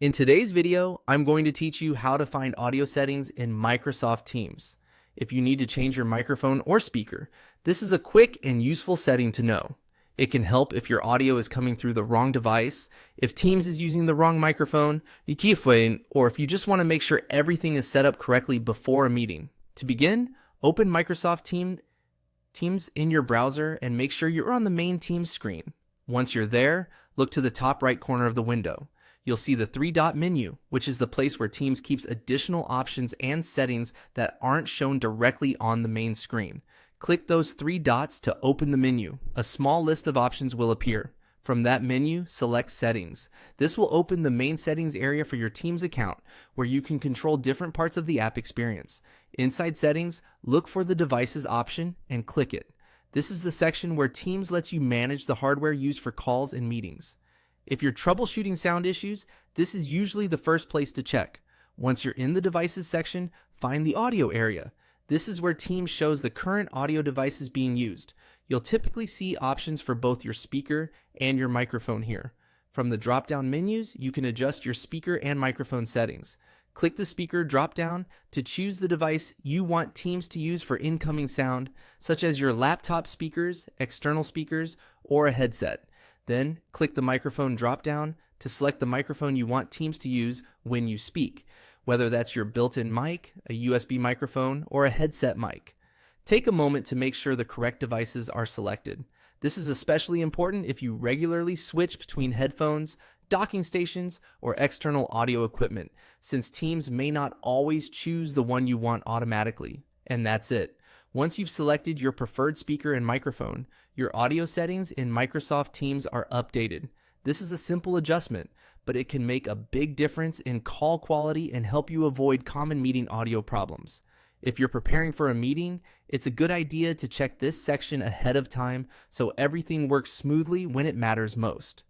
In today's video, I'm going to teach you how to find audio settings in Microsoft Teams. If you need to change your microphone or speaker, this is a quick and useful setting to know. It can help if your audio is coming through the wrong device, if Teams is using the wrong microphone, or if you just want to make sure everything is set up correctly before a meeting. To begin, open Microsoft Teams in your browser and make sure you're on the main Teams screen. Once you're there, look to the top right corner of the window. You'll see the three-dot menu, which is the place where Teams keeps additional options and settings that aren't shown directly on the main screen. Click those three dots to open the menu. A small list of options will appear. From that menu, select Settings. This will open the main settings area for your Teams account, where you can control different parts of the app experience. Inside Settings, look for the Devices option and click it. This is the section where Teams lets you manage the hardware used for calls and meetings. If you're troubleshooting sound issues, this is usually the first place to check. Once you're in the Devices section, find the Audio area. This is where Teams shows the current audio devices being used. You'll typically see options for both your speaker and your microphone here. From the drop-down menus, you can adjust your speaker and microphone settings. Click the speaker drop-down to choose the device you want Teams to use for incoming sound, such as your laptop speakers, external speakers, or a headset. Then, click the microphone drop-down to select the microphone you want Teams to use when you speak, whether that's your built-in mic, a USB microphone, or a headset mic. Take a moment to make sure the correct devices are selected. This is especially important if you regularly switch between headphones, docking stations, or external audio equipment, since Teams may not always choose the one you want automatically. And that's it. Once you've selected your preferred speaker and microphone, your audio settings in Microsoft Teams are updated. This is a simple adjustment, but it can make a big difference in call quality and help you avoid common meeting audio problems. If you're preparing for a meeting, it's a good idea to check this section ahead of time so everything works smoothly when it matters most.